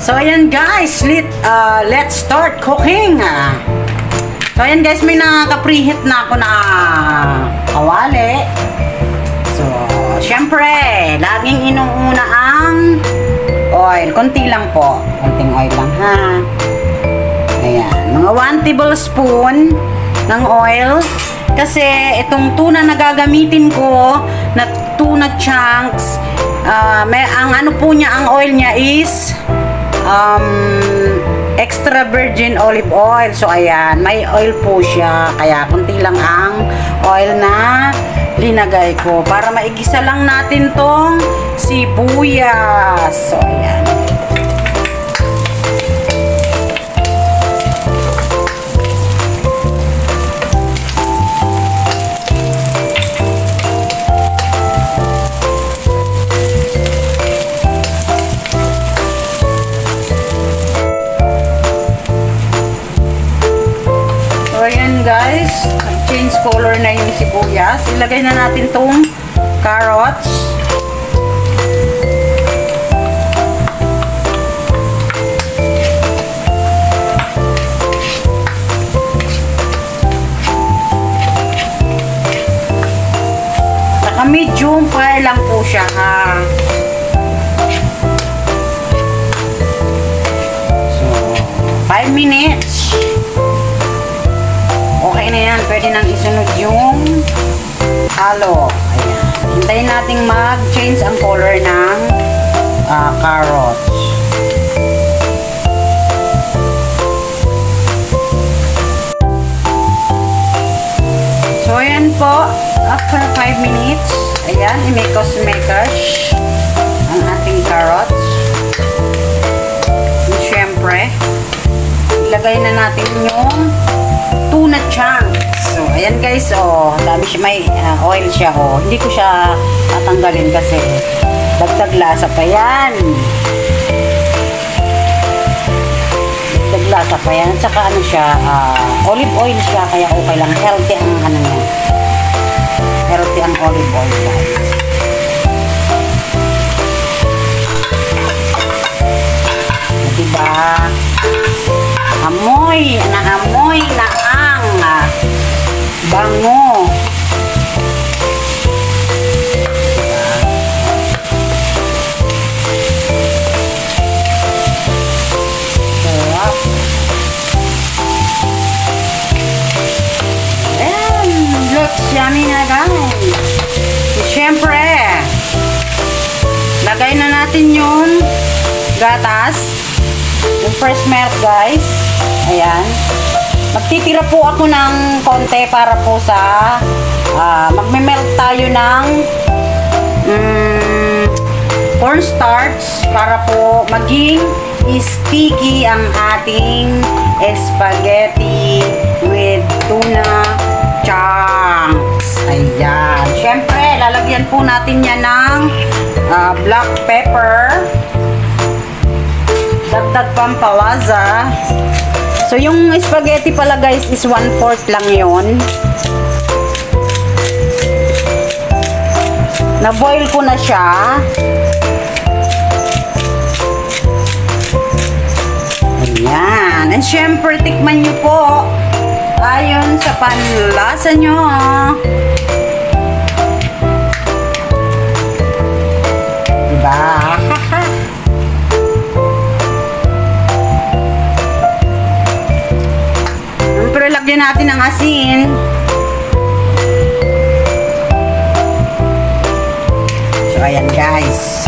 So, ayan guys, let's start cooking. So, ayan guys, may nakaka-preheat na ako na kawali. So, syempre, laging inuuna ang oil. Konti lang po. Konting oil lang ha. Ayan, mga 1 tablespoon ng oil. Kasi itong tuna na gagamitin ko, na tuna chunks, ang ano po niya, ang oil niya is extra virgin olive oil. So ayan, may oil po siya, kaya kunti lang ang oil na linagay ko para maigisa lang natin tong sibuyas. So ayan, guys, change color na yung sibuyas. Ilagay na natin tong carrots. Naka medium fire lang po siya ha. So, 5 minutes. Okay na yan. Pwede nang isunod yung halo. Ayan. Hintayin natin mag-change ang color ng carrots. So, ayan po. After 5 minutes, ayan, imikos-mikos ang ating carrots. And syempre, ilagay na natin yung tuna chunks. So, ayan guys, oh, dami siya, may oil siya, oh. Hindi ko siya tatanggalin kasi dagdag lasa pa yan. Dagdag lasa pa yan. At saka ano siya, olive oil siya, kaya okay lang. Healthy ang ano niya. Healthy ang olive oil, guys. Diba? Amoy na ang bango. Sarap. And looks yummy na guys. Siyempre, lagay na natin yung gatas. Yung fresh milk guys. Ayan. Magtitira po ako ng konti para po sa magme-melt tayo ng cornstarch para po maging sticky ang ating spaghetti with tuna chunks. Ayan. Siyempre, lalagyan po natin yan ng black pepper. Dagdag pampalasa. So, yung spaghetti pala guys is 1/4 lang yon. Na-boil ko na siya. Ayan. And syempre, tikman nyo po ayon sa panlasa nyo. Diba? Lagyan natin ng asin. So, ayan guys.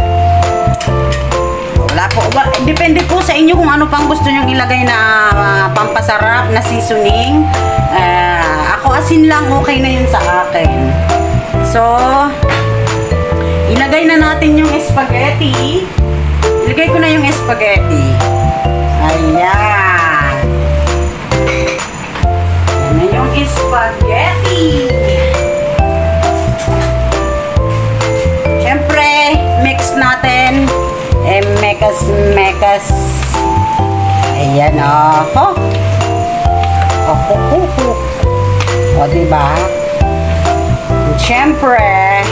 Wala po. Depende po sa inyo kung ano pang gusto nyong ilagay na pampasarap na seasoning. Ako asin lang, okay na yun sa akin. So, ilagay na natin yung spaghetti. Ilagay ko na yung spaghetti. Ayan. Yung spaghetti. Siyempre, mix natin. Mekas. Ayan, oh. O, diba? Siyempre,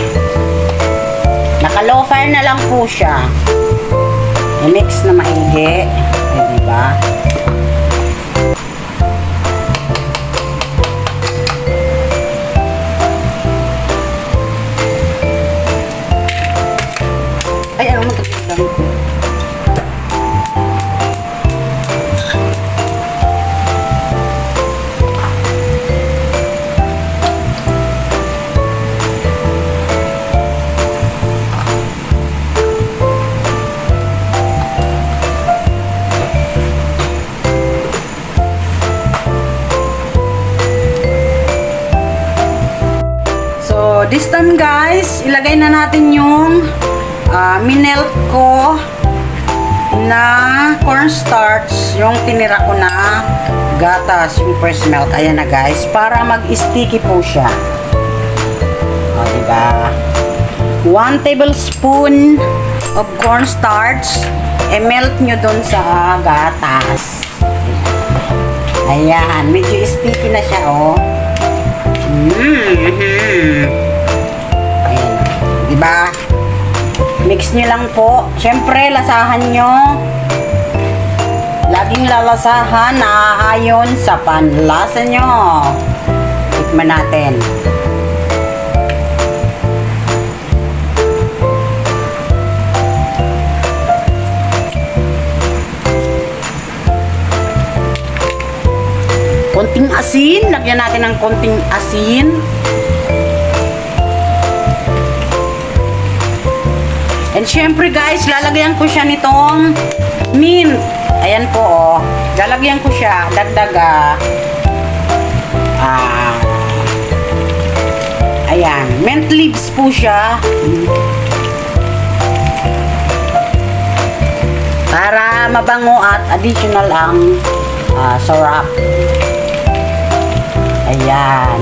naka-low fire na lang po siya. I-mix na maigi. Eh, diba? Ay, ano mo ito? This time guys, ilagay na natin yung minelt ko na cornstarch, yung tinira ko na gatas, yung first melt. Ayan na guys, para mag-sticky po siya. O, diba? 1 tablespoon of cornstarch, melt nyo dun sa gatas. Ayan, medyo sticky na siya, oh. Diba? Mix nyo lang po. Siyempre, lasahan nyo. Laging lalasahan na ayon sa panlasa nyo. Tikman natin. Konting asin. Lagyan natin ng konting asin. And syempre guys, lalagyan ko siya nitong mint. Ayan po, oh. Lalagyan ko siya. Dagdag, ayan. Mint leaves po siya. Para mabango at additional ang sarap. Ayan.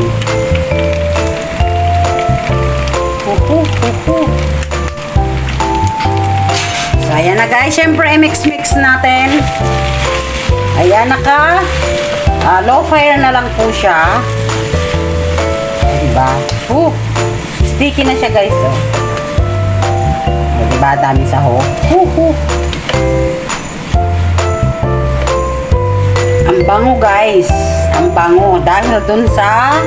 So, ayan na guys. Siyempre, i-mix-mix natin. Ayan, low fire na lang po siya. Diba? Sticky na siya guys. Oh. Diba? Dami sahog. Ang bango guys. Ang bango. Dahil dun sa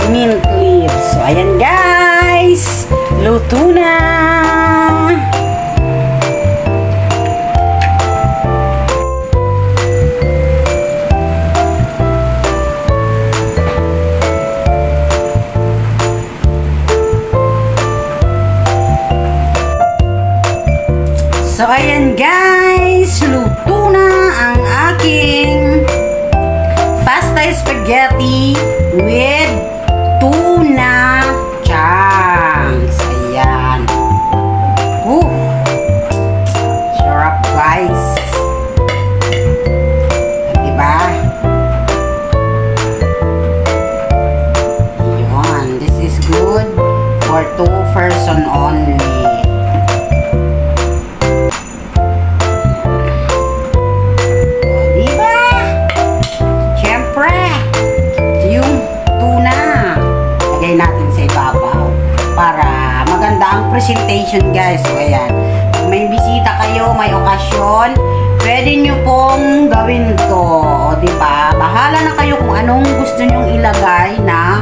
mint leaves. So, ayan guys. Luto na. So, ayan guys, luto na ang aking pasta spaghetti with tuna chunks. Ayan. Sarap guys. Diba? Ayan. This is good for 2 person only. Natin sa ibabaw para maganda ang presentation guys. So ayan, may bisita kayo, may okasyon, pwede nyo pong gawin to, o diba? Bahala na kayo kung anong gusto nyong ilagay na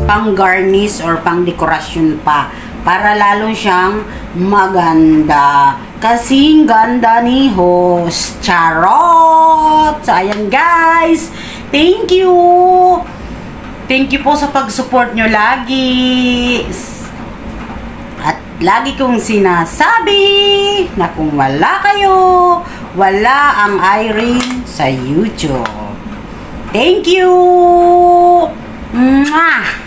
pang garnish or pang dekorasyon pa para lalo siyang maganda, kasing ganda ni host. Charot! So ayan guys, thank you! Thank you po sa pag-support nyo lagi. At lagi kong sinasabi na kung wala kayo, wala ang Irene sa YouTube. Thank you! Mwah!